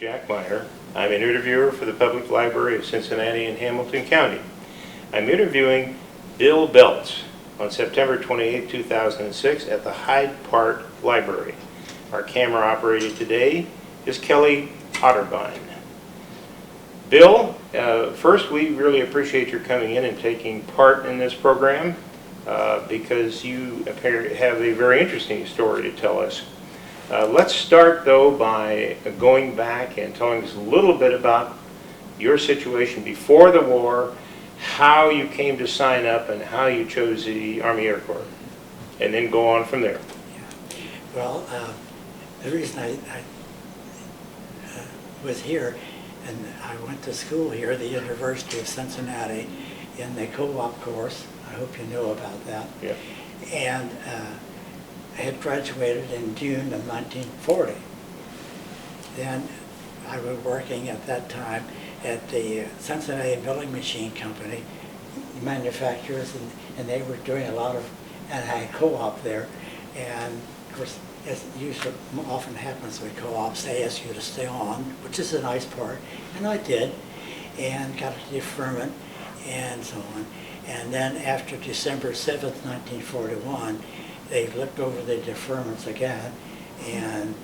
Jack Meyer. I'm an interviewer for the Public Library of Cincinnati and Hamilton County. I'm interviewing Bill Beltz on September 28, 2006 at the Hyde Park Library. Our camera operator today is Kelly Otterbein. Bill, first, we really appreciate your coming in and taking part in this program because you appear to have a very interesting story to tell us. Let's start, though, by going back and telling us a little bit about your situation before the war, how you came to sign up, and how you chose the Army Air Corps, and then go on from there. Yeah. Well, the reason I was here, and I went to school here, the University of Cincinnati, in the co-op course. I hope you know about that. Yeah. And I had graduated in June of 1940. Then I was working at that time at the Cincinnati Milling Machine Company, manufacturers, and they were doing a lot of, and I had co-op there. And of course, as usually often happens with co-ops, they ask you to stay on, which is a nice part, and I did, and got a deferment and so on. And then after December 7th, 1941, they looked over the deferments again, and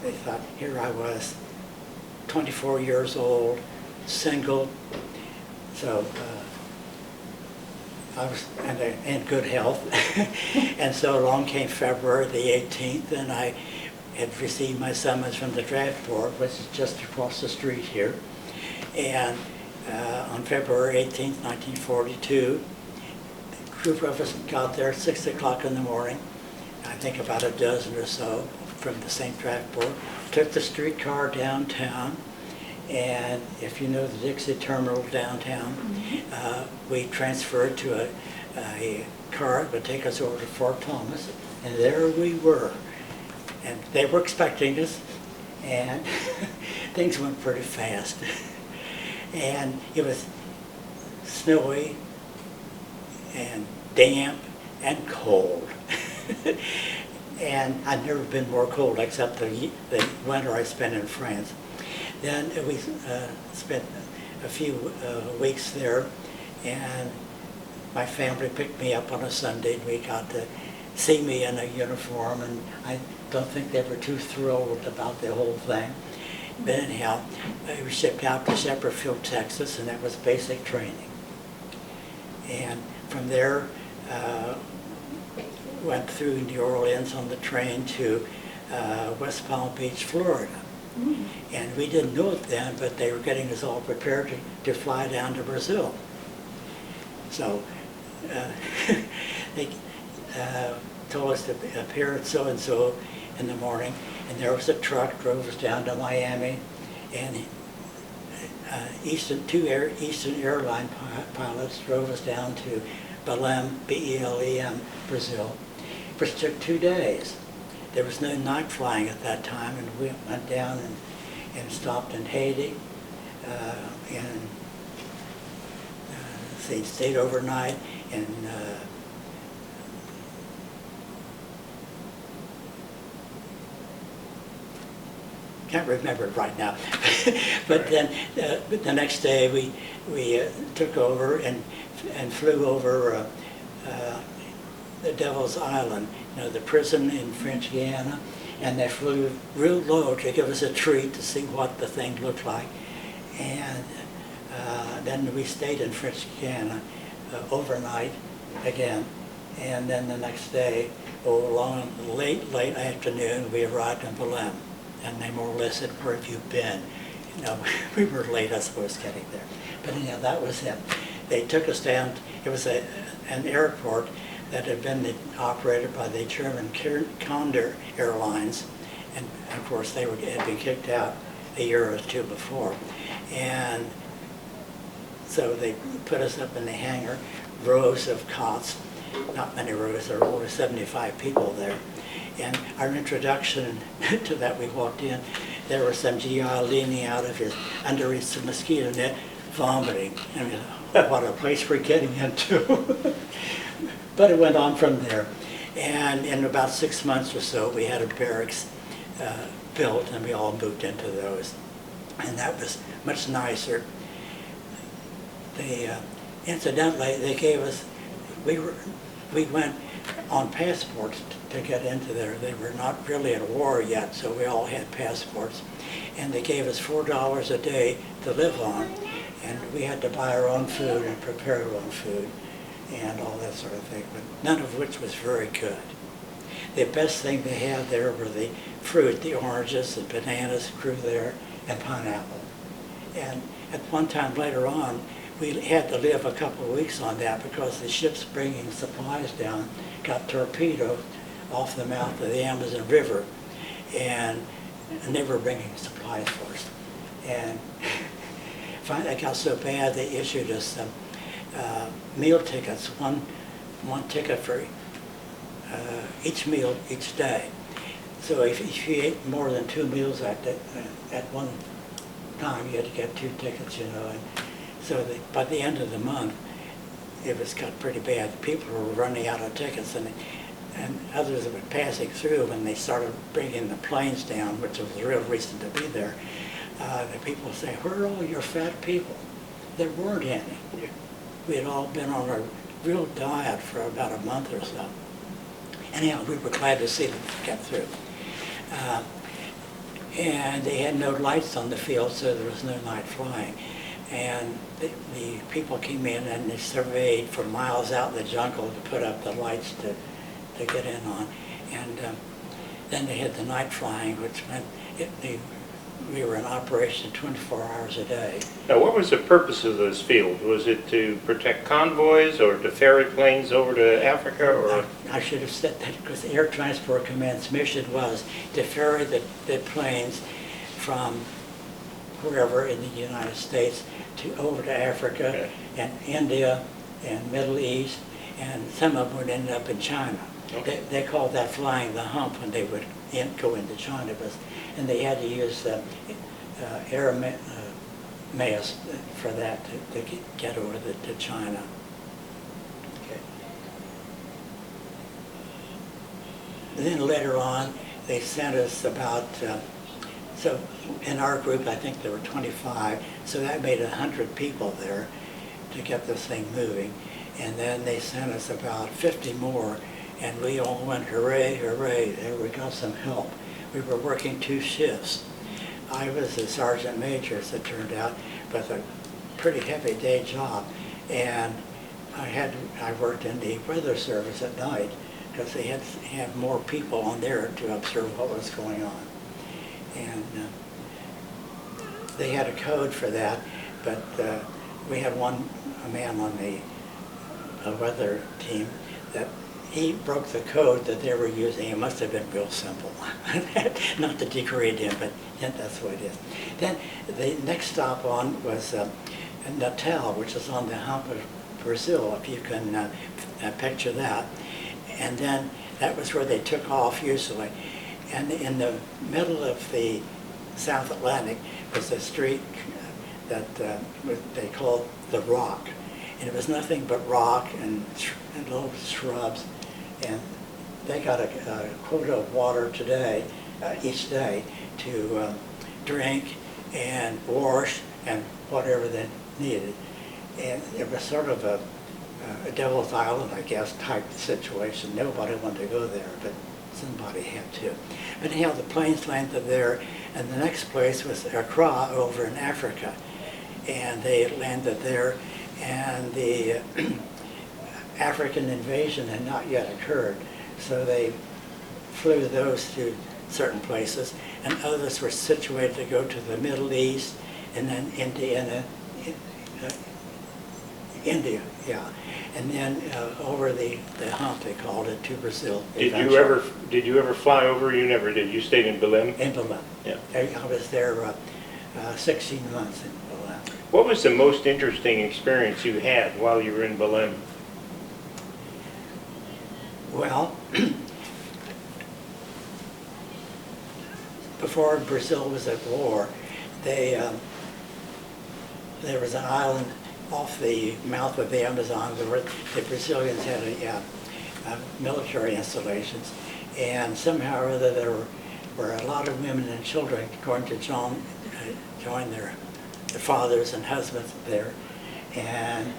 they thought, here I was, 24 years old, single, so I was in good health. And so along came February the 18th, and I had received my summons from the draft board, which is just across the street here. And on February 18th, 1942, group of us got there at 6 o'clock in the morning. I think about a dozen or so from the same draft board. Took the streetcar downtown, and if you know the Dixie Terminal downtown, we transferred to a car that would take us over to Fort Thomas, and there we were. And they were expecting us, and things went pretty fast. And it was snowy, and damp and cold. And I'd never been more cold except the winter I spent in France. Then we spent a few weeks there, and my family picked me up on a Sunday, and we got to see me in a uniform, and I don't think they were too thrilled about the whole thing. But anyhow, I was shipped out to Shepardfield, Texas, and that was basic training. And from there, went through New Orleans on the train to West Palm Beach, Florida. And we didn't know it then, but they were getting us all prepared to fly down to Brazil. So they told us to appear at so-and-so in the morning, and there was a truck, drove us down to Miami, and two Eastern airline pilots drove us down to Belém, B-E-L-E-M, Brazil, which took 2 days. There was no night flying at that time, and we went down and stopped in Haiti, and stayed overnight, and can't remember it right now. But then the next day we took over and flew over the Devil's Island, the prison in French Guiana, and they flew real low to give us a treat to see what the thing looked like. And then we stayed in French Guiana overnight again, and then the next day, along late afternoon, we arrived in Belém, and they more or less said, "Where have you been?" We were late, I suppose, getting there. But anyhow, that was it. They took us down. It was an airport that had been operated by the German Condor Airlines, and of course they had been kicked out a year or two before. And so they put us up in the hangar, rows of cots, not many rows, there were only 75 people there. And our introduction to that, we walked in, there was some GI leaning out of under his mosquito net, vomiting. I mean, what a place we're getting into. But it went on from there. And in about 6 months or so, we had a barracks built, and we all moved into those. And that was much nicer. Incidentally, they gave us, we went on passports to get into there. They were not really at war yet, so we all had passports. And they gave us $4 a day to live on. And we had to buy our own food and prepare our own food and all that sort of thing, but none of which was very good. The best thing they had there were the fruit, the oranges and bananas grew there, and pineapple. And at one time later on, we had to live a couple of weeks on that because the ships bringing supplies down got torpedoed off the mouth of the Amazon River, and they were bringing supplies for us. And finally, it got so bad they issued us meal tickets, one ticket for each meal each day. So if you ate more than 2 meals at one time, you had to get 2 tickets, you know. And so by the end of the month, it got pretty bad. People were running out of tickets, and others were passing through when they started bringing the planes down, which was the real reason to be there. The people say, "Where are all your fat people?" There weren't any. We had all been on a real diet for about a month or so. Anyhow, we were glad to see them get through. And they had no lights on the field, so there was no night flying. And the people came in and they surveyed for miles out in the jungle to put up the lights to get in on. And then they had the night flying, which meant we were in operation 24 hours a day. Now, what was the purpose of this field? Was it to protect convoys or to ferry planes over to Africa? Or I should have said that because the Air Transport Command's mission was to ferry the planes from wherever in the United States over to Africa, okay, and India and Middle East, and some of them would end up in China. Okay. They called that flying the hump when they would go into China, and they had to use air mass for that to get over to China. Okay. Then later on, they sent us about, so in our group, I think there were 25, so that made 100 people there to get this thing moving. And then they sent us about 50 more, and we all went, hooray, hooray, there we got some help. We were working 2 shifts. I was a sergeant major, as it turned out, with a pretty heavy day job. And I worked in the weather service at night because they had to have more people on there to observe what was going on. And they had a code for that, but we had a man on the weather team that he broke the code that they were using. It must have been real simple. Not to degrade him, but that's what it is. Then the next stop on was Natal, which is on the hump of Brazil, if you can picture that. And then that was where they took off usually. And in the middle of the South Atlantic was a street that they called the Rock. And it was nothing but rock and little shrubs. And they got a quota of water today, each day, to drink and wash and whatever they needed. And it was sort of a Devil's Island, I guess, type situation. Nobody wanted to go there, but somebody had to. But anyhow, the planes landed there, and the next place was Accra over in Africa. And they landed there, and the African invasion had not yet occurred, so they flew those to certain places, and others were situated to go to the Middle East, and then India, yeah, and then over the hump, they called it, to Brazil. Did you ever fly over? You never did. You stayed in Belém? In Belém. Yeah. I was there 16 months in Belém. What was the most interesting experience you had while you were in Belém? Well, before Brazil was at war, there was an island off the mouth of the Amazon where the Brazilians had military installations, and somehow or other where a lot of women and children going to join their fathers and husbands there, and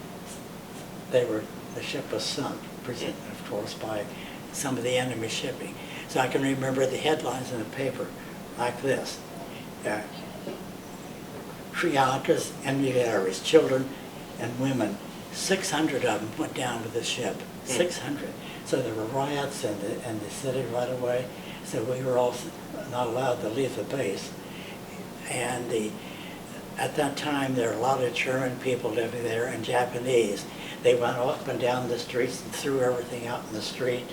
the ship was sunk, of course, by some of the enemy shipping. So I can remember the headlines in the paper like this: Sri Lanka's enemy batteries, children and women, 600 of them went down with the ship. 600. So there were riots in the city right away. So we were all not allowed to leave the base. And at that time, there were a lot of German people living there and Japanese. They went up and down the streets and threw everything out in the street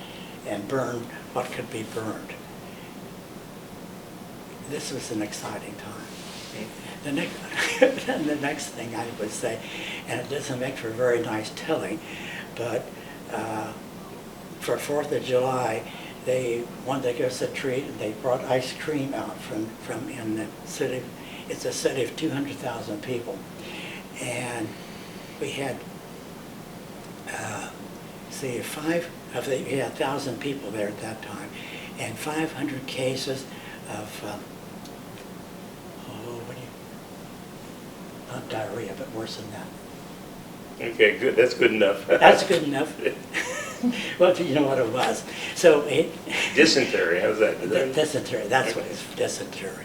and burned what could be burned. This was an exciting time. The next thing I would say, and it doesn't make for very nice telling, but for 4th of July, they wanted to give us a treat, and they brought ice cream out from in the city. It's a city of 200,000 people, and we had we had 1,000 people there at that time, and 500 cases of not diarrhea, but worse than that. Okay, good. That's good enough. That's good enough. Well, you know what it was. So Dysentery. How's that? Dysentery. That's what it's, dysentery.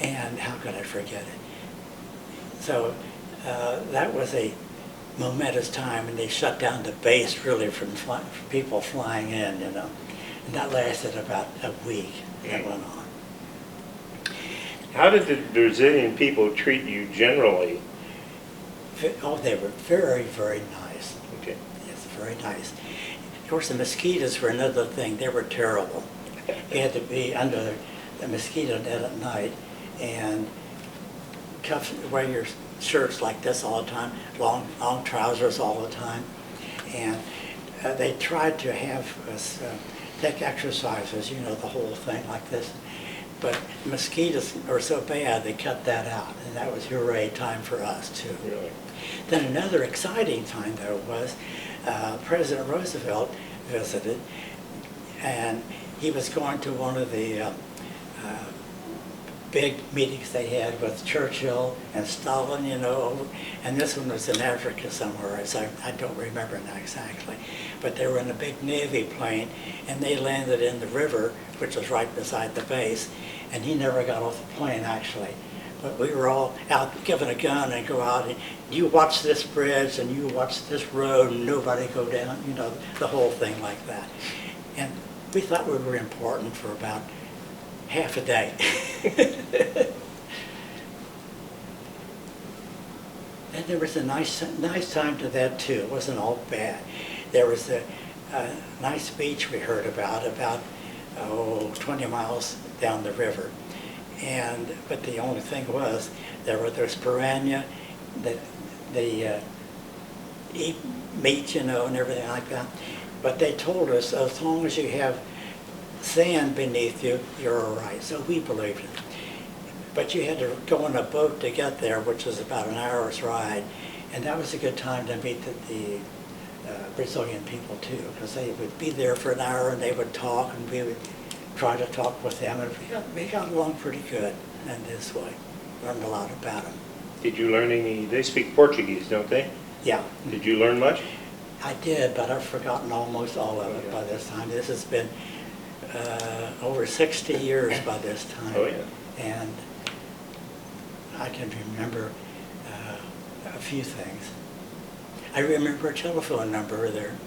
And how could I forget it? So that was a momentous time, and they shut down the base really from people flying in, you know. And that lasted about a week. That went on. How did the Brazilian people treat you generally? Oh, they were very, very nice. Okay. Yes, very nice. Of course, the mosquitoes were another thing. They were terrible. You had to be under the mosquito net at night and wear your shirts like this all the time, long trousers all the time. And they tried to have us take exercises, you know, the whole thing like this. But mosquitoes were so bad, they cut that out. And that was hooray time for us, too. Really? Then another exciting time, though, was President Roosevelt visited, and he was going to one of the big meetings they had with Churchill and Stalin, you know, and this one was in Africa somewhere, so I don't remember now exactly. But they were in a big Navy plane, and they landed in the river, which was right beside the base, and he never got off the plane, actually. But we were all out given a gun and go out and you watch this bridge and you watch this road and nobody go down, you know, the whole thing like that. And we thought we were important for about half a day. And there was a nice time to that too. It wasn't all bad. There was a nice beach we heard about 20 miles down the river. But the only thing was, there were those piranha that they eat meat, you know, and everything like that. But they told us, as long as you have sand beneath you, you're all right. So we believed it. But you had to go on a boat to get there, which was about an hour's ride. And that was a good time to meet the Brazilian people, too, because they would be there for an hour and they would talk, and we would try to talk with them, and we got along pretty good in this way. Learned a lot about them. Did you learn any? They speak Portuguese, don't they? Yeah. Did you learn much? I did, but I've forgotten almost all of it by this time. This has been over 60 years by this time. Oh, yeah. And I can remember a few things. I remember a telephone number there.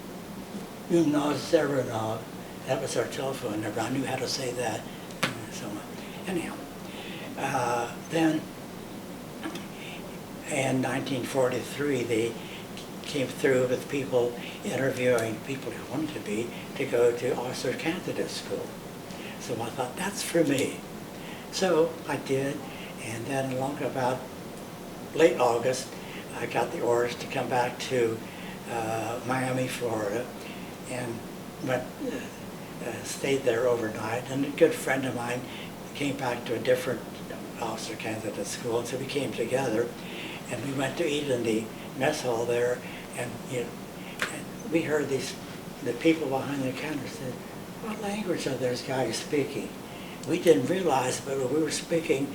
Zeronov. That was our telephone number. I knew how to say that. So anyhow, then in 1943, they came through with people interviewing people who wanted to go to officer candidate school. So I thought, that's for me. So I did, and then along about late August, I got the orders to come back to Miami, Florida, and went. Stayed there overnight, and a good friend of mine came back to a different officer candidate school, and so we came together, and we went to eat in the mess hall there, and we heard the people behind the counter said, "What language are those guys speaking?" we didn't realize, but we were speaking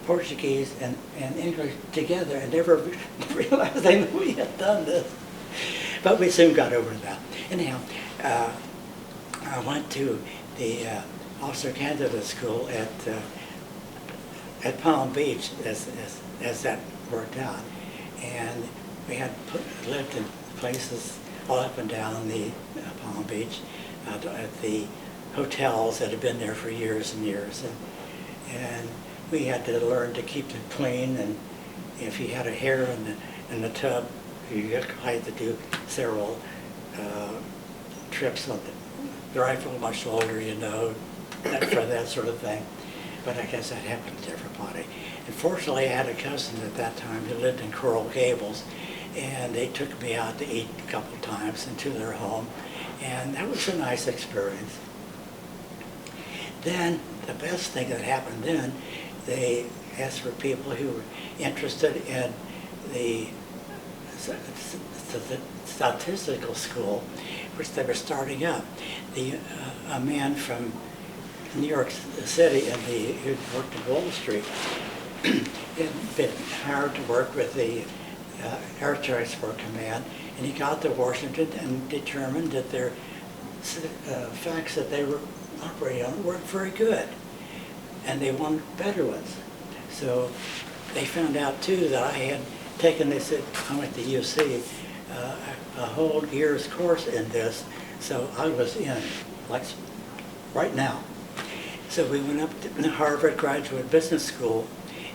Portuguese and English together and never realized that we had done this. But we soon got over that. Anyhow, I went to the officer candidate school at Palm Beach as that worked out. And we had lived in places all up and down the Palm Beach, at the hotels that had been there for years and years. And we had to learn to keep it clean, and if you had a hair in the tub, you had to do several trips on the rifle, much older, you know, for that sort of thing. But I guess that happened to everybody. Unfortunately, I had a cousin at that time who lived in Coral Gables, and they took me out to eat a couple times into their home, and that was a nice experience. Then, the best thing that happened then, they asked for people who were interested in the statistical school, which they were starting up. A man from New York City who worked at Wall Street had been hired to work with the Air Transport Command, and he got to Washington and determined that their facts that they were operating on weren't very good, and they wanted better ones. So they found out too that I had taken this, I went to UC, a whole year's course in this, so I was in, like right now. So we went up to Harvard Graduate Business School,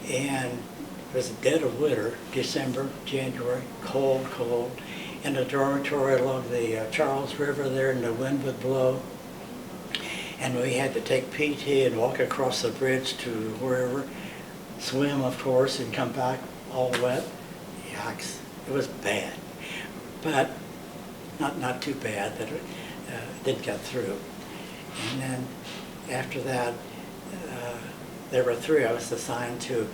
and it was dead of winter, December, January, cold, in a dormitory along the Charles River there, and the wind would blow. And we had to take PT and walk across the bridge to wherever, swim, of course, and come back all wet. Yucks. It was bad. But not too bad that it didn't get through. And then after that, there were three of us assigned to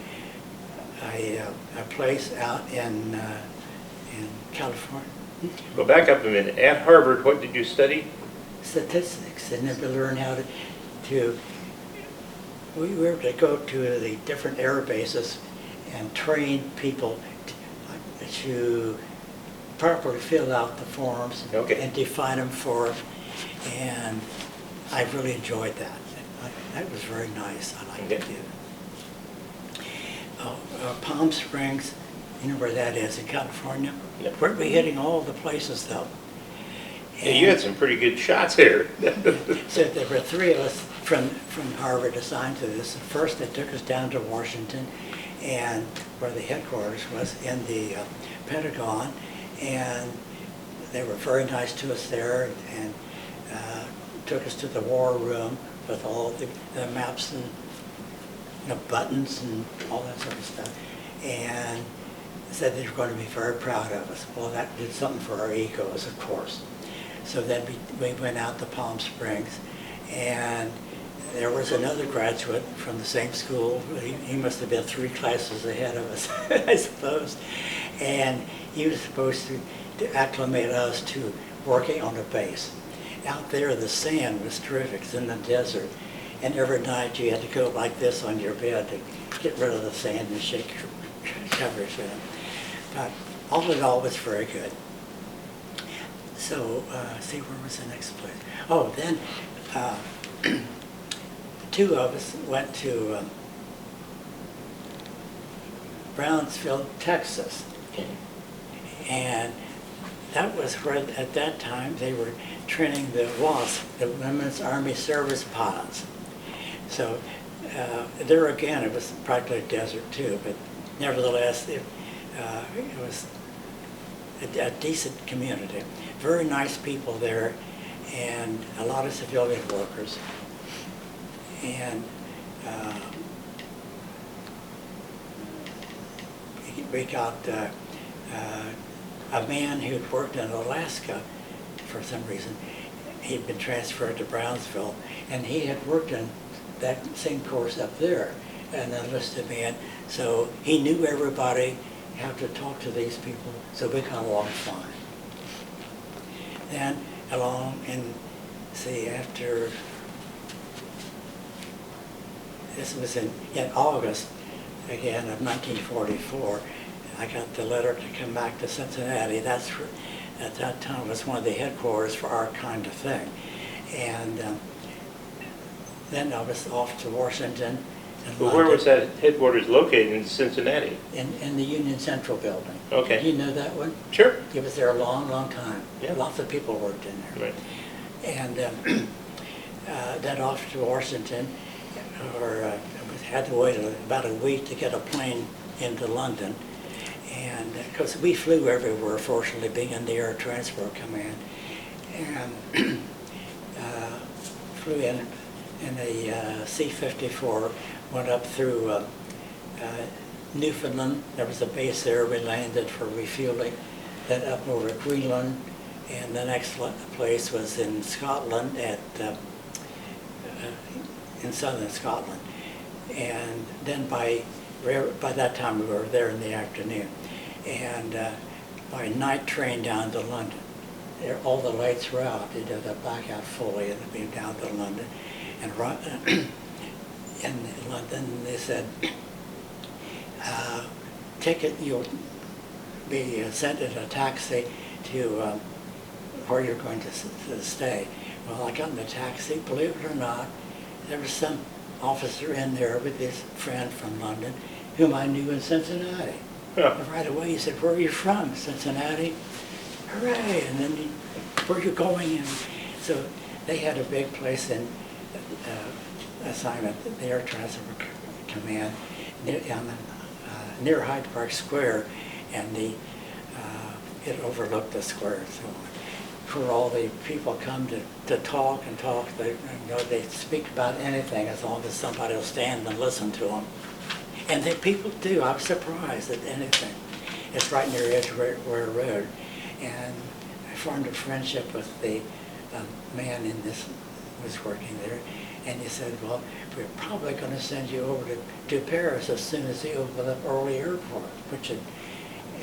a place out in California. Well, back up a minute. At Harvard, what did you study? Statistics, and then to learn how we were to go to the different air bases and train people to properly fill out the forms and define them for us, and I really enjoyed that. That was very nice. I liked it too. Palm Springs, you know where that is in California? Yep. Weren't we hitting all the places though? Yeah, you had some pretty good shots here. So there were three of us from Harvard assigned to this. First, they took us down to Washington, and where the headquarters was in the Pentagon, and they were very nice to us there, and took us to the war room with all the maps and buttons and all that sort of stuff, and said they were going to be very proud of us. Well, that did something for our egos, of course. So then we went out to Palm Springs, and there was another graduate from the same school. He must have been 3 classes ahead of us, I suppose. And he was supposed to acclimate us to working on a base. Out there, the sand was terrific. It's in the desert. And every night you had to go like this on your bed to get rid of the sand and shake your covers in. But all in all, it was very good. So, see, where was the next place? Oh, then 2 of us went to Brownsville, Texas. And that was where, at that time, they were training the WASP, the Women's Army Service Pilots. So there again, it was practically a desert too, but nevertheless, it was a decent community. Very nice people there, and a lot of civilian workers. And we got a man who'd worked in Alaska for some reason. He'd been transferred to Brownsville, and he had worked in that same course up there, an enlisted man. So he knew everybody, how to talk to these people, so we got along fine. Then along and see, after this was in August, again, of 1944. I got the letter to come back to Cincinnati. That's at that time was one of the headquarters for our kind of thing. And then I was off to Washington. And But where was that headquarters located in Cincinnati? In the Union Central building. Okay. Do you know that one? Sure. It was there a long, long time. Yeah. Lots of people worked in there. Right. And then off to Washington, or had to wait about a week to get a plane into London. And because we flew everywhere, fortunately, being in the Air Transport Command, and flew in a C-54, went up through Newfoundland. There was a base there. We landed for refueling. Then up over Greenland, and the next place was in Scotland in southern Scotland. And then by that time we were there in the afternoon, and by night train down to London. There, all the lights were out. They did a blackout fully, and we down to London. And in London, they said, you'll be sent in a taxi to where you're going to stay. Well, I got in the taxi. Believe it or not, there was some officer in there with his friend from London, whom I knew in Cincinnati. Yeah. And right away he said, "Where are you from?" "Cincinnati." "Hooray!" And then "Where are you going?" And so they had a big place in assignment, the Air Transport Command, near Hyde Park Square, and it overlooked the square. So where all the people come to talk and talk, they speak about anything as long as somebody will stand and listen to them. And people do. I was surprised at anything. It's right near Edgware Road. And I formed a friendship with the man in this was working there. And he said, "Well, we're probably going to send you over to Paris as soon as they open up Orly Airport," which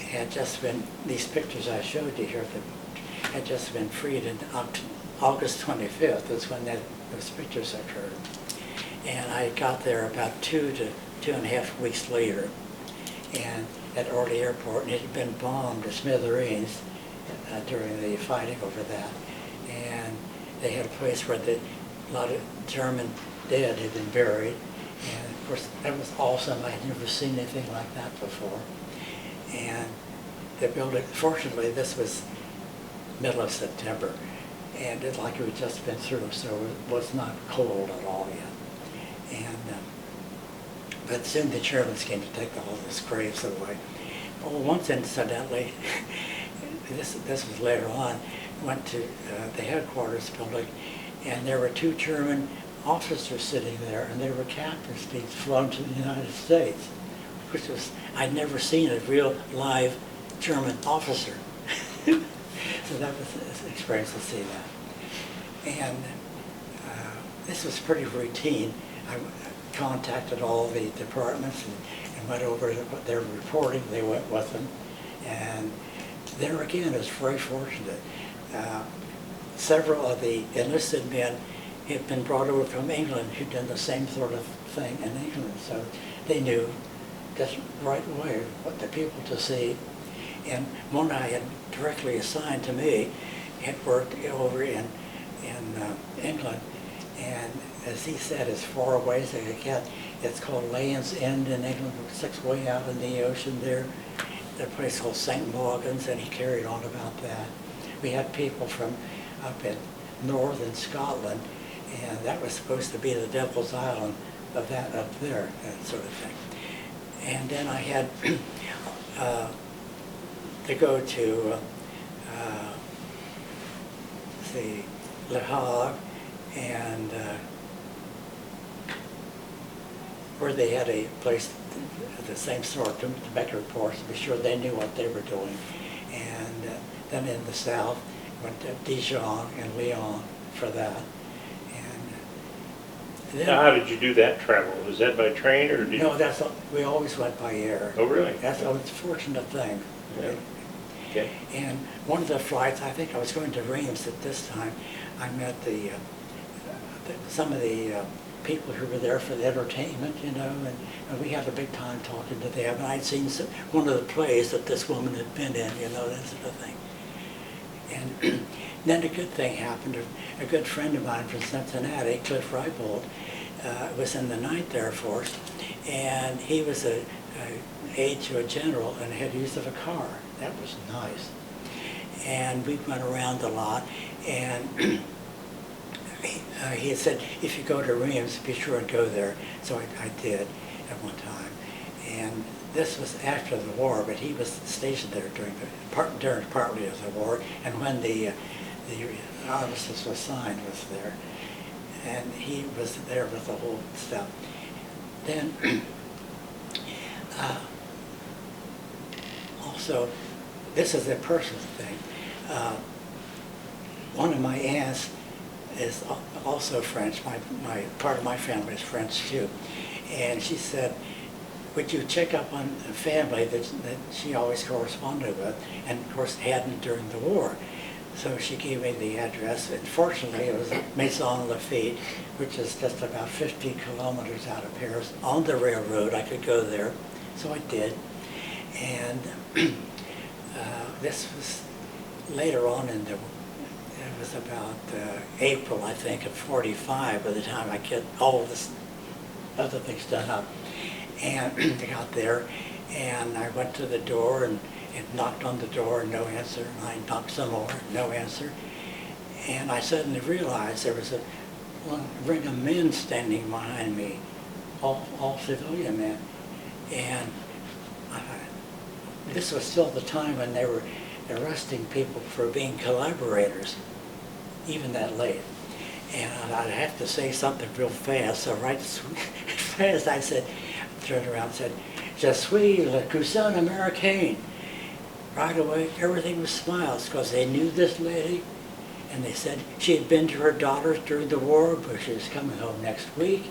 had just been, these pictures I showed you here, had just been freed in August 25th. That's when those pictures occurred. And I got there about 2 to 2.5 weeks later, and at Orly Airport, and it had been bombed to smithereens during the fighting over that. And they had a place where a lot of German dead had been buried. And of course, that was awesome. I had never seen anything like that before. And the building, fortunately, this was middle of September, and it like it had just been through, so it was not cold at all yet. And but soon the Germans came to take all those graves away. Oh, once incidentally, this was later on, went to the headquarters building, and there were 2 German officers sitting there, and they were captains being flown to the United States, which was, I'd never seen a real live German officer. So that was an experience to see that. And this was pretty routine. I contacted all the departments and went over what they were reporting. They went with them. And there again, it was very fortunate. Several of the enlisted men had been brought over from England who'd done the same sort of thing in England. So they knew just right away what the people to see. And one I had directly assigned to me had worked over in England, and as he said, as far away as they could get. It's called Land's End in England, 6 way out in the ocean there. A place called St. Morgan's, and he carried on about that. We had people from up in northern Scotland, and that was supposed to be the Devil's Island of that up there, that sort of thing. And then I had to go to Le Havre, and where they had a place, the same sort, to make reports, to be sure they knew what they were doing. And then in the south, went to Dijon and Lyon for that. And then, Now, how did you do that travel? Was that by train or did no, we always went by air. Oh, really? That's a fortunate thing. Yeah. Okay. And one of the flights, I think I was going to Reims at this time, I met some of the people who were there for the entertainment, you know, and we had a big time talking to them. And I'd seen one of the plays that this woman had been in, you know, that sort of thing. And then a good thing happened. A good friend of mine from Cincinnati, Cliff Reibold, was in the 9th Air Force, and he was a aide to a general and had use of a car. That was nice. And we went around a lot, and he had said, if you go to Reams, be sure and go there. So I did at one time. And this was after the war, but he was stationed there during partly of the war, and when the armistice was signed was there. And he was there with the whole stuff. Then, also, this is a personal thing. One of my aunts is also French. My part of my family is French too. And she said, would you check up on a family that she always corresponded with, and of course hadn't during the war. So she gave me the address, and fortunately it was Maison Lafitte, which is just about 50 kilometers out of Paris, on the railroad. I could go there, so I did. And this was later on in the, it was about April, I think, of '45 by the time I get all of this other things done up. And I got there, and I went to the door and knocked on the door, no answer. And I knocked some more, no answer. And I suddenly realized there was a ring of men standing behind me, all civilian men. And this was still the time when they were arresting people for being collaborators, even that late. And I'd have to say something real fast, so right fast I said, turned around and said, Je suis le cousin américain. Right away, everything was smiles, because they knew this lady, and they said she had been to her daughter's during the war, but she was coming home next week,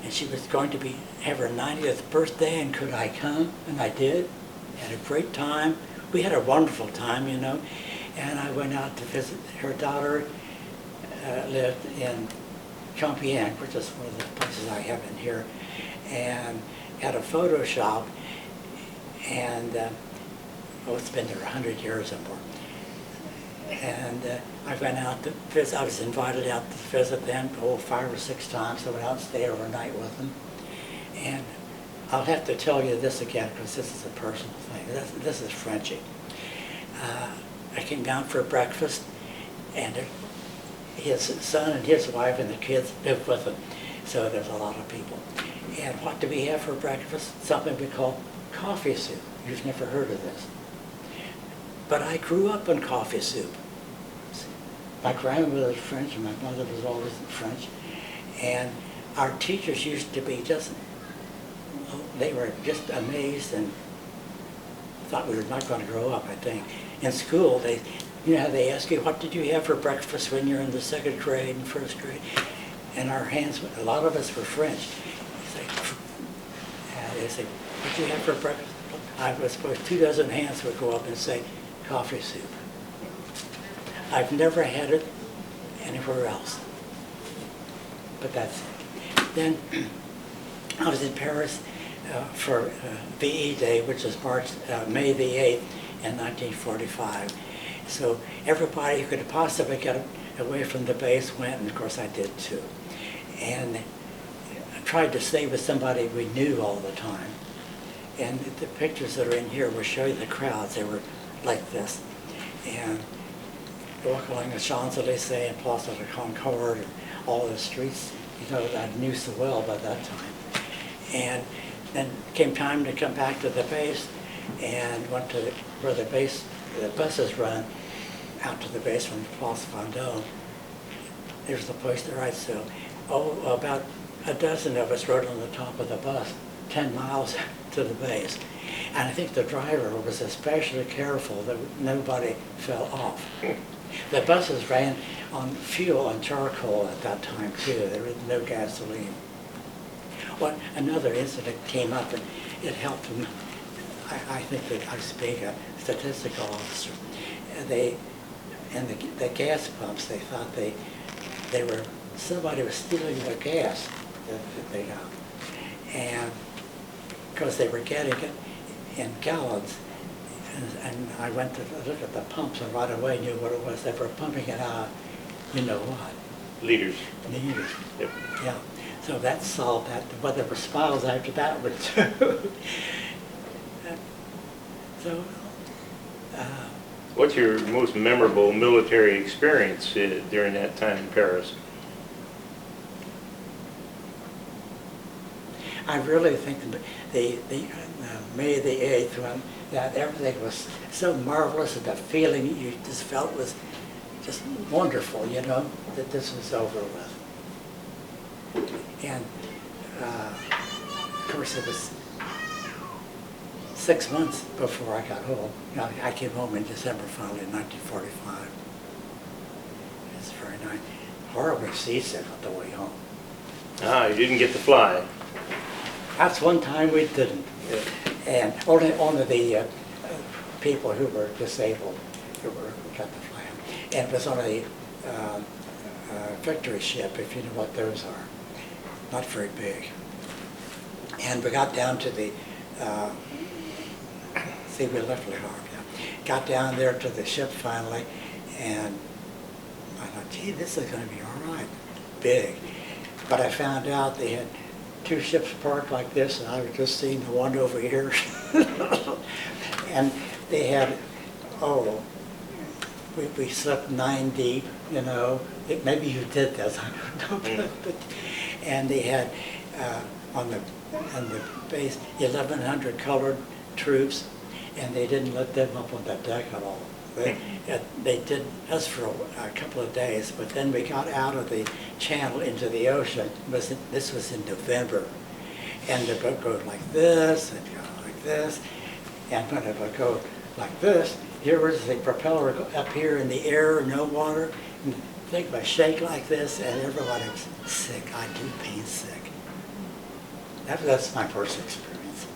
and she was going to have her 90th birthday, and could I come? And I did. Had a great time. We had a wonderful time, you know, and I went out to visit her daughter. Lived in Compiègne, which is one of the places I have in here, and had a photo shop, and it's been there 100 years or more. And I went out to visit. I was invited out to visit them 5 or 6 times. I went out and stayed overnight with them. And I'll have to tell you this again, because this is a personal thing. This is Frenchy. I came down for breakfast, and his son and his wife and the kids lived with him, so there's a lot of people. And what do we have for breakfast? Something we call coffee soup. You've never heard of this. But I grew up on coffee soup. My grandmother was French, and my mother was always French. And our teachers used to be they were just amazed and thought we were not going to grow up, I think. In school, you know how they ask you, what did you have for breakfast when you're in the 2nd grade and 1st grade? And our hands, a lot of us were French. They say, what did you have for breakfast? I was supposed 24 hands would go up and say, coffee soup. I've never had it anywhere else. But that's it. Then I was in Paris for VE Day, which is May the 8th in 1945. So everybody who could possibly get away from the base went, and of course I did too. And I tried to stay with somebody we knew all the time. And the pictures that are in here will show you the crowds. They were like this. And walk along the Champs-Élysées and Place de la Concorde and all the streets, you know, that I knew so well by that time. And then came time to come back to the base, and went to where the buses run out to the base from Place Vendôme. There's the place to ride. So, about a dozen of us rode on the top of the bus, 10 miles to the base. And I think the driver was especially careful that nobody fell off. The buses ran on fuel and charcoal at that time too. There was no gasoline. Well, another incident came up, and it helped him. I think that I was being a statistical officer. And the gas pumps, they thought somebody was stealing their gas. that they got. And because they were getting it in gallons, and I went to look at the pumps and right away knew what it was. They were pumping it out, you know what, Liters. liters. Yep. Yeah, so that solved that. But there were spouts after that one too. So, What's your most memorable military experience during that time in Paris? I really think the May the 8th, when that everything was so marvelous, and the feeling you just felt was just wonderful, you know, that this was over with. And of course, it was 6 months before I got home. You know, I came home in December finally in 1945. It's very nice. Horribly seasick on the way home. Ah, you didn't get to fly. That's one time we didn't. And only the people who were disabled who got the fly. And it was on a victory ship, if you know what those are. Not very big. And we got down to the, see, we left Le Havre, yeah. Got down there to the ship finally, and I thought, gee, this is going to be all right. Big. But I found out they had 2 ships parked like this, and I was just seeing the one over here. And they had, we slept 9 deep, you know. Maybe you did this, I don't know. But and they had on the base 1,100 colored troops, and they didn't let them up on the deck at all. They did us for a couple of days, but then we got out of the channel into the ocean. This was in November, and the boat goes like this and go like this, and when it would go like this, here was the propeller up here in the air, no water, and the thing would shake like this, and everybody was sick. I do pain sick. That's my first experience.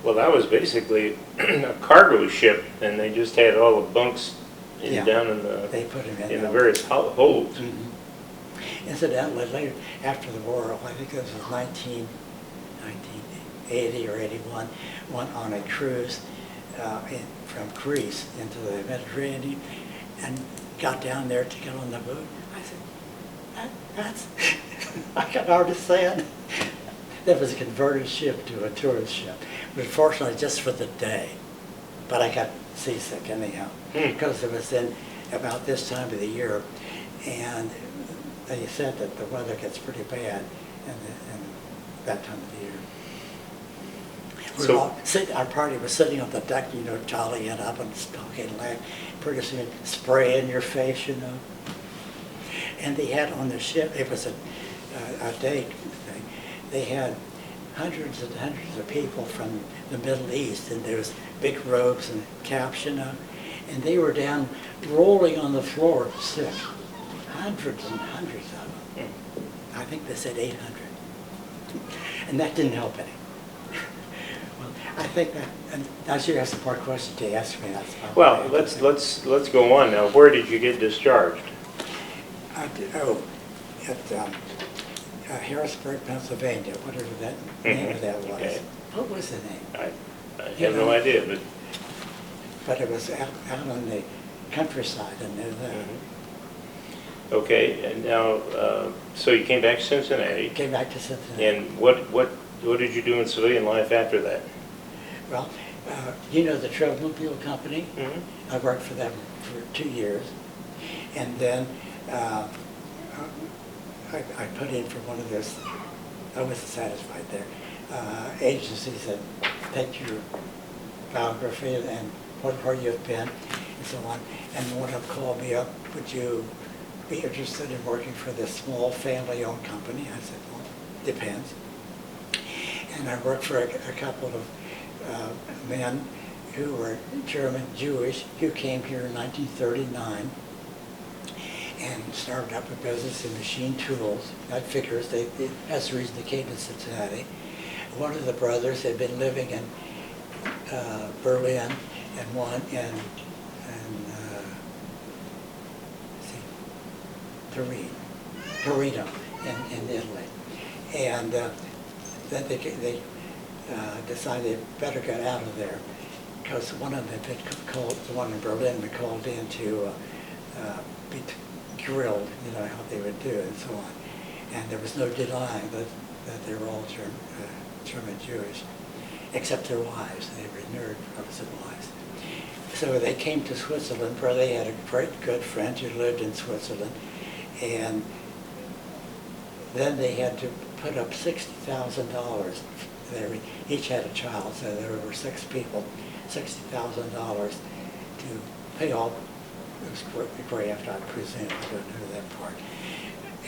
Well, that was basically a cargo ship, and they just had all the bunks down in the they put them in the various holds. Mm-hmm. Incidentally, later after the war, I think this was 1980 or 81, went on a cruise from Greece into the Mediterranean, and got down there to get on the boat. I said, that's I can hardly say. That was a converted ship to a tourist ship. But fortunately, just for the day. But I got seasick anyhow, because it was in about this time of the year, and they said that the weather gets pretty bad in that time of the year. Our party was sitting on the deck, you know, jollying up and talking and laughing. Pretty soon, spray in your face, you know. And they had on the ship, it was a day thing, they had hundreds and hundreds of people from the Middle East, and there was big robes and caps, you know, and they were down rolling on the floor sick. Hundreds and hundreds of them. I think they said 800. And that didn't help any. Well, I think that, and that's your asked part question to ask me. That's well, let's go on now. Where did you get discharged? At Harrisburg, Pennsylvania, whatever that name of that was. Okay. What was the name? I have no idea, But it was out on the countryside, and okay, and now, so you came back to Cincinnati. came back to Cincinnati. And what did you do in civilian life after that? Well, you know the Travelmobile Company? Mm-hmm. I worked for them for 2 years, and then I put in for one of those, I wasn't satisfied there, agencies that take your biography and where you've been and so on, and one of them called me up, would you be interested in working for this small family-owned company? I said, well, depends. And I worked for a couple of men who were German Jewish who came here in 1939 and started up a business in machine tools. That figures, that's the reason they came to Cincinnati. One of the brothers had been living in Berlin, and one in Turin. Torino in Italy. And then they decided they better get out of there because one of them had been called, the one in Berlin, been called in to be grilled, you know, how they would do it and so on. And there was no denying that they were all German Jewish, except their wives. They were Protestant wives. So they came to Switzerland, where they had a great good friend who lived in Switzerland, and then they had to put up $60,000. They each had a child, so there were 6 people, $60,000 to pay off. It was graft, I presume. I don't know that part.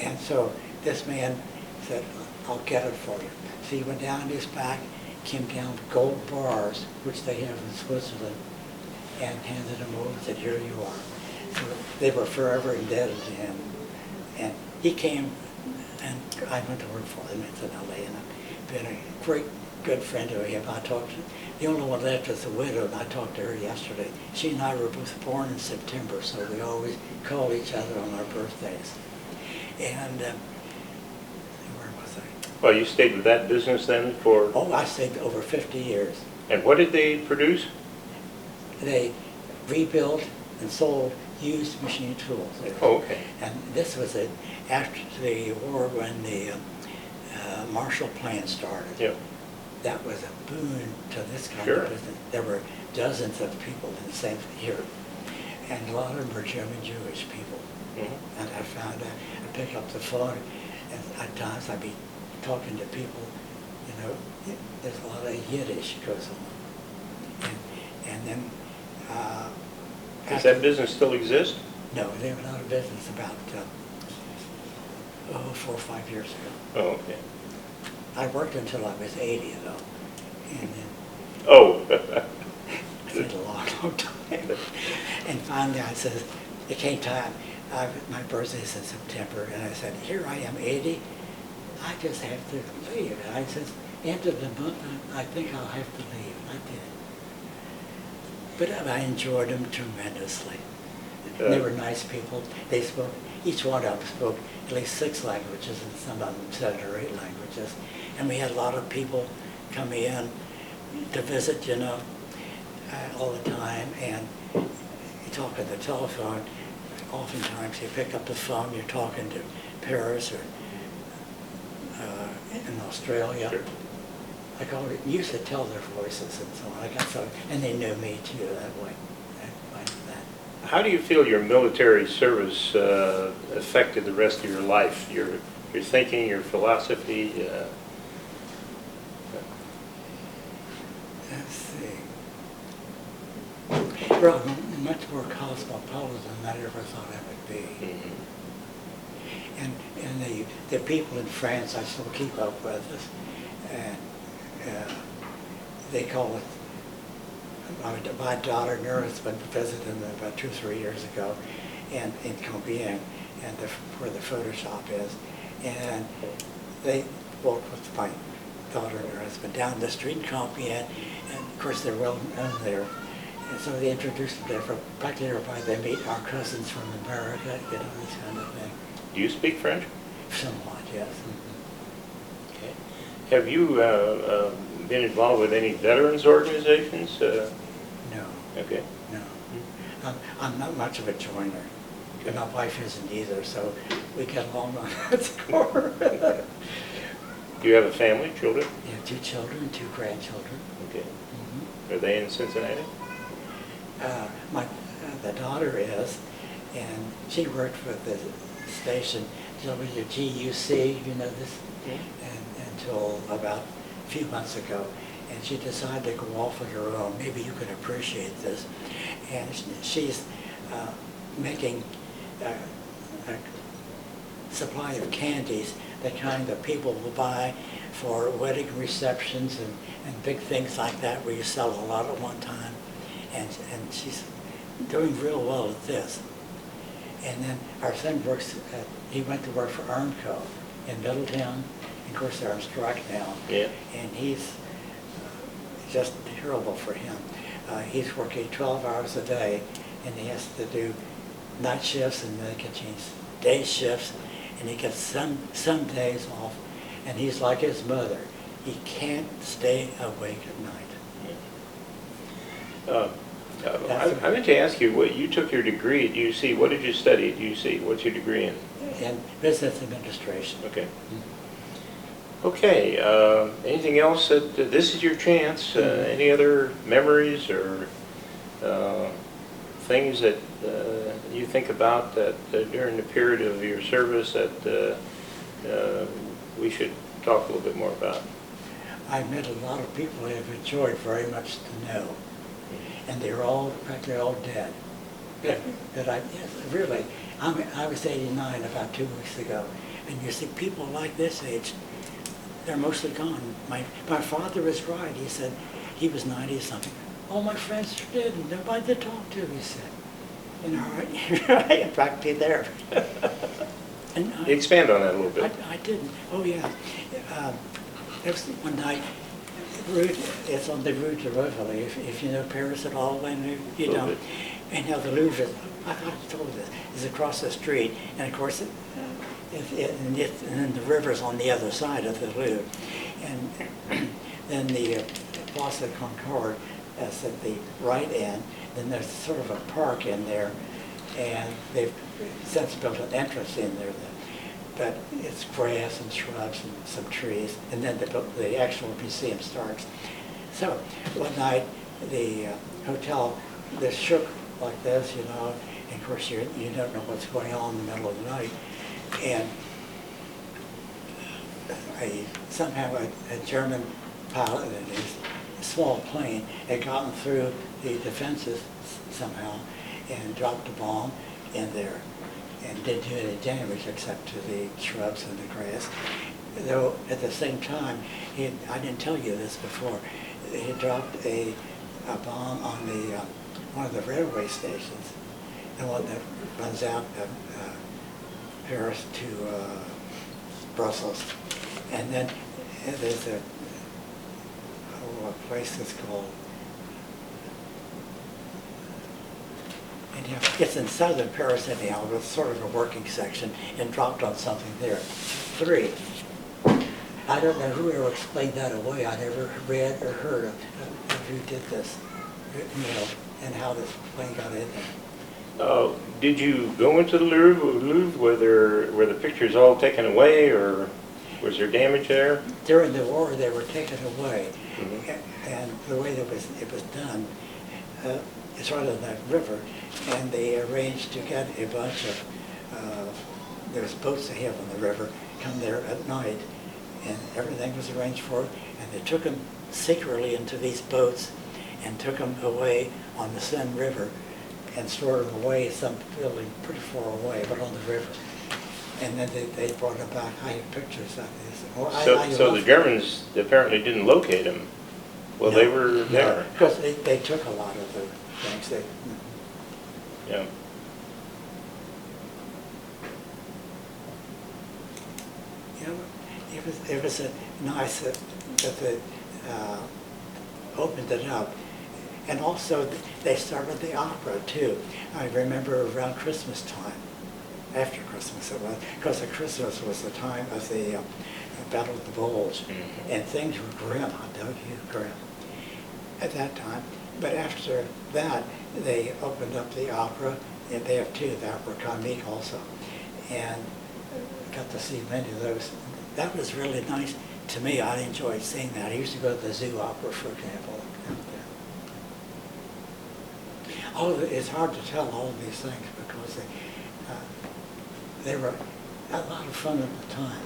And so this man said, I'll get it for you. So he went down his back, came down with gold bars, which they have in Switzerland, and handed them over and said, here you are. So they were forever indebted to him. And he came, and I went to work for him in LA, and I've been a great, good friend of him. The only one left is the widow, and I talked to her yesterday. She and I were both born in September, so we always call each other on our birthdays. And where was I? Well, you stayed with that business then for... Oh, I stayed over 50 years. And what did they produce? They rebuilt and sold used machine tools. Oh, okay. And this was after the war when the Marshall Plan started. Yeah. That was a boon to this kind Sure. of business. There were dozens of people in the same here, and a lot of them were German Jewish people. Mm-hmm. And I found out, I pick up the phone, and at times I'd be talking to people, you know, there's a lot of Yiddish goes on. And then... Does that business still exist? No, they were out of business about 4 or 5 years ago. Oh, okay. I worked until I was 80, though, and then Oh. I did a long, long time. And finally, I said, it came time. My birthday's in September, and I said, here I am, 80. I just have to leave. And I said, end of the month, I think I'll have to leave. And I did. But I enjoyed them tremendously. They were nice people. They spoke, each one of them spoke at least 6 languages, and some of them 7 or 8 languages. And we had a lot of people come in to visit, you know, all the time. And you talk on the telephone, oftentimes you pick up the phone, you're talking to Paris or in Australia. Sure. Like I used to tell their voices and so on. I got so, and they knew me too that way. How do you feel your military service affected the rest of your life, your thinking, your philosophy? Let's see. Well, much more cosmopolitan than I ever thought I would be. Mm-hmm. And the people in France I still keep up with us, and they call it, my daughter and her husband visited them about 2 or 3 years ago, and in Compiègne, and where the photo shop is, and they walked with my daughter and her husband down the street in Compiègne, and of course they're well known there, and so they introduced them to practically everybody. They meet our cousins from America, you know, this kind of thing. Do you speak French? Somewhat, yes. Okay. Have you been involved with any veterans organizations? No, Okay. no. I'm not much of a joiner. And my wife isn't either, so we get along on that score. Do you have a family, children? We have 2 children, 2 grandchildren. Okay. Mm-hmm. Are they in Cincinnati? The daughter is, and she worked for the station WGUC, you know this, until about a few months ago. And she decided to go off on her own. Maybe you can appreciate this. And she's making a supply of candies, the kind that people will buy for wedding receptions and big things like that, where you sell a lot at one time. And she's doing real well at this. And then our son he went to work for Armco in Middletown. Of course, they're on strike now. Yeah. And he's just terrible for him. He's working 12 hours a day, and he has to do night shifts, and then he can change day shifts, and he gets some days off, and he's like his mother. He can't stay awake at night. I meant to ask you, what you took your degree at UC. What did you study at UC? What's your degree in? In business administration. Okay. Okay. Anything else? This is your chance. Any other memories or things that you think about that during the period of your service that we should talk a little bit more about? I met a lot of people I have enjoyed very much to know, and they're all practically all dead. Yeah. Really, I was 89 about 2 weeks ago, and you see people like this age, they're mostly gone. My father was right. He said he was 90 something. All my friends are dead, and nobody to talk to. He said, you know, I'm practically there. And Expand on that a little bit. I didn't. Oh yeah. There was one night. It's on the route to Rivoli. If you know Paris at all, and you don't. And now the Louvre, I told this, is across the street, and of course, and then the river's on the other side of the Louvre, and then the Place de Concorde is at the right end. Then there's sort of a park in there, and they've since built an entrance in there. But it's grass and shrubs and some trees, and then the actual museum starts. So one night, the hotel, this shook like this, you know, and of course you don't know what's going on in the middle of the night. And somehow a German pilot in his small plane had gotten through the defenses somehow and dropped a bomb in there, and didn't do any damage except to the shrubs and the grass. Though at the same time, I didn't tell you this before, he dropped a bomb on the one of the railway stations, the one that runs out of Paris to Brussels. And then there's a place that's called, anyhow, it's in southern Paris anyhow, but it's sort of a working section, and dropped on something there. 3. I don't know who ever explained that away. I never read or heard of who did this, you know, and how this plane got in there. Did you go into the Louvre were the pictures all taken away, or was there damage there? During the war, they were taken away, Mm-hmm. and the way that it was done, it's right on that river, and they arranged to get a bunch of, there's boats they have on the river, come there at night, and everything was arranged for it, and they took them secretly into these boats and took them away on the Seine River and stored them away some building pretty far away, but on the river. And then they brought them back. I have pictures of this. Well, So the Germans apparently didn't locate them. Well, they were there. Because they took a lot of the things. Yeah. You know, it was a nice that they opened it up. And also, they started the opera, too. I remember around Christmas time, after Christmas it was, because Christmas was the time of the Battle of the Bulge, and things were grim, I'll tell you, grim at that time. But after that, they opened up the opera, and they have 2, the Opera Comique also, and got to see many of those. That was really nice to me. I enjoyed seeing that. I used to go to the Zoo Opera, for example. It's hard to tell all of these things because they were a lot of fun at the time.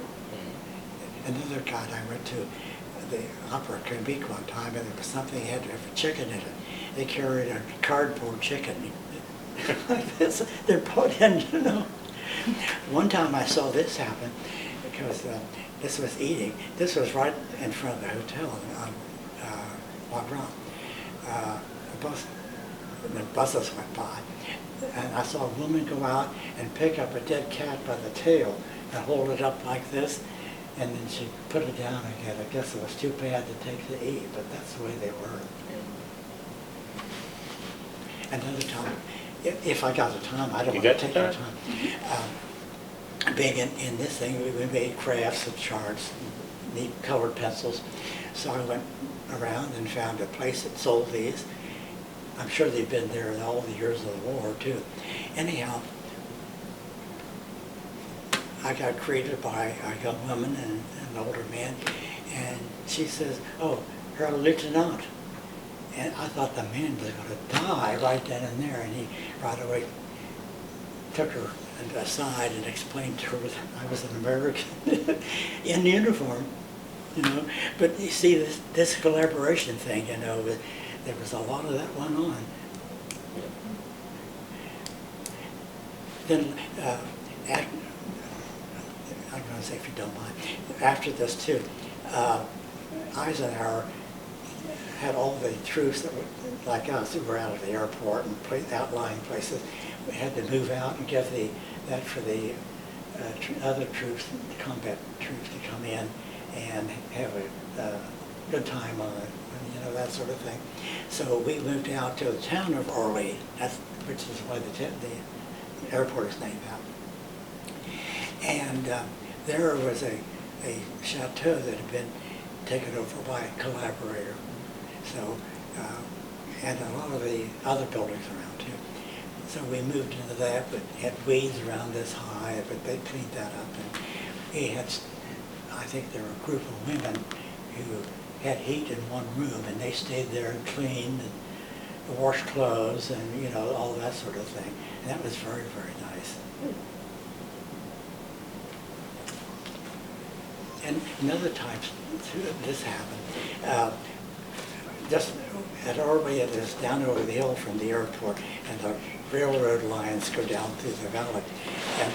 Another guy I went to the Opera Comique one time, and there was something that had to have a chicken in it. They carried a cardboard chicken like this. They're put in, you know. One time I saw this happen because this was eating. This was right in front of the hotel on Wagram. The buses went by, and I saw a woman go out and pick up a dead cat by the tail and hold it up like this, and then she put it down again. I guess it was too bad to take to eat, but that's the way they were. Another time, if I got the time, I don't want to take the time. being in this thing, we made crafts and charts, neat colored pencils. So I went around and found a place that sold these. I'm sure they've been there in all the years of the war too. Anyhow, I got greeted by a young woman and an older man, and she says, "Oh, Herr Lieutenant." And I thought the man was going to die right then and there, and he right away took her aside and explained to her that I was an American in uniform, you know. But you see, this collaboration thing, you know, there was a lot of that went on. Then, I'm going to say, if you don't mind, after this too, Eisenhower had all the troops that were like us who were out of the airport and outlying places. We had to move out and give that for the other troops, the combat troops, to come in and have a good time on it, you know, that sort of thing. So we moved out to the town of Orly, which is why the airport is named out. And there was a chateau that had been taken over by a collaborator. So, and a lot of the other buildings around too. So we moved into that, but had weeds around this high, but they cleaned that up. And we had, I think there were a group of women who had heat in one room, and they stayed there and cleaned and washed clothes and, you know, all that sort of thing. And that was very, very nice. And another time this happened. Just at Orly, it is down over the hill from the airport, and the railroad lines go down through the valley. And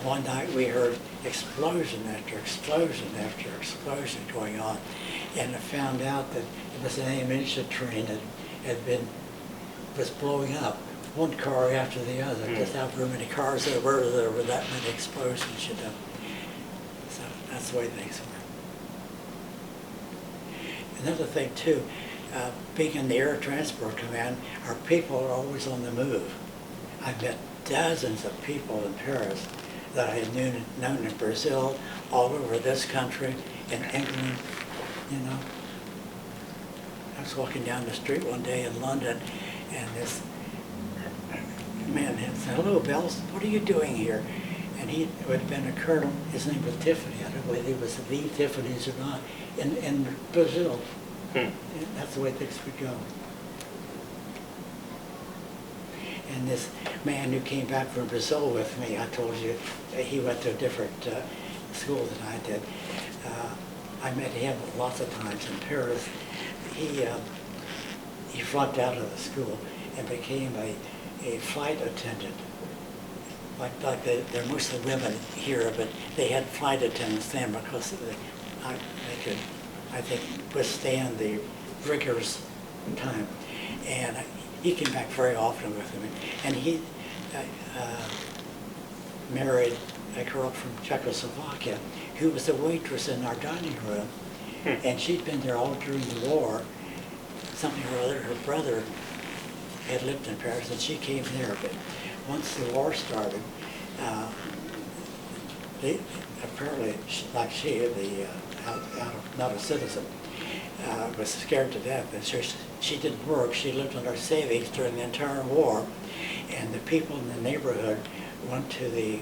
one night we heard explosion after explosion after explosion going on, and I found out that it was an ammunition train that was blowing up, one car after the other. Just however many cars there were that many explosions, you know. So that's the way things were. Another thing too, being in the Air Transport Command, our people are always on the move. I've met dozens of people in Paris that I had known in Brazil, all over this country, in England, you know. I was walking down the street one day in London, and this man said, "Hello, Bells, what are you doing here?" And he would have been a colonel. His name was Tiffany. I don't know whether he was the Tiffany's or not, in Brazil. That's the way things would go. And this man who came back from Brazil with me, I told you, he went to a different school than I did. I met him lots of times in Paris. He flunked out of the school and became a flight attendant. Like they're mostly women here, but they had flight attendants then because they could, I think, withstand the rigorous time. And he came back very often with me. And he married a girl from Czechoslovakia who was a waitress in our dining room. And she'd been there all during the war. Something or other, her brother had lived in Paris, and she came there. But once the war started, apparently, like not a citizen, was scared to death. And so she didn't work. She lived on her savings during the entire war. And the people in the neighborhood went to the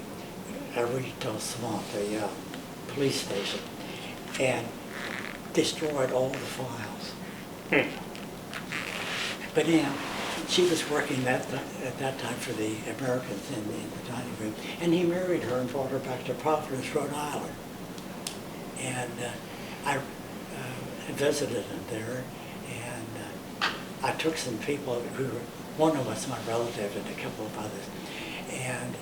arrondissement, the police station, and destroyed all the files. But anyhow, she was working at that time for the Americans in the dining room, and he married her and brought her back to Providence, Rhode Island. And I visited him there, and I took some people one of us, my relative, and a couple of others, and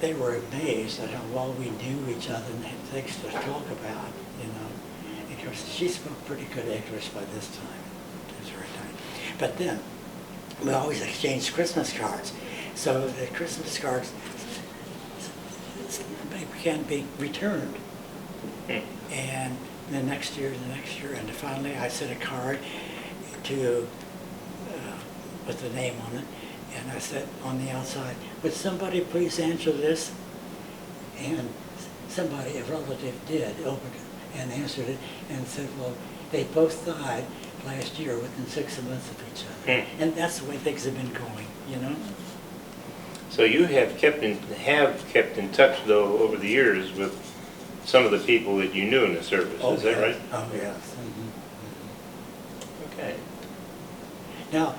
they were amazed at how well we knew each other and had things to talk about, you know. Of course, she spoke pretty good English by this time. It was very nice. But then, we always exchanged Christmas cards. So the Christmas cards began being returned. And the next year, and finally I sent a card with the name on it, and I said on the outside, "Would somebody please answer this?" And somebody, a relative did, opened it and answered it and said, well, they both died last year within 6 months of each other. And that's the way things have been going, you know? So you have kept in touch, though, over the years with some of the people that you knew in the service, is that yes. right? Oh, yes. Okay. Now,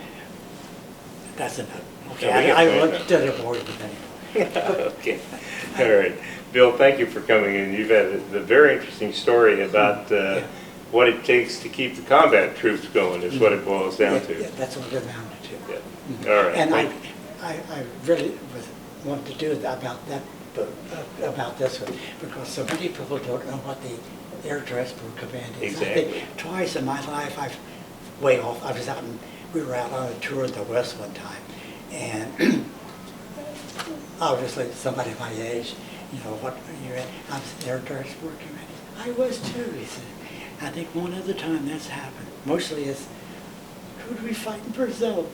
that's enough. Okay, Yeah, we got I going looked at the board with anyway. Okay, all right. Bill, thank you for coming in. You've had a very interesting story about Yeah. what it takes to keep the combat troops going, is what it boils down Yeah, to. yeah, that's what it amounted to. Yeah. All right. And Thank- I really want to do about that, about this one, because so many people don't know what the Air Transport Command is. I Exactly. think twice in my life, way off, we were out on a tour in the West one time, and obviously somebody my age, you know, what you're at, I was Air Transport Command. I was too, he said. I think one other time that's happened. Mostly it's, who do we fight in Brazil?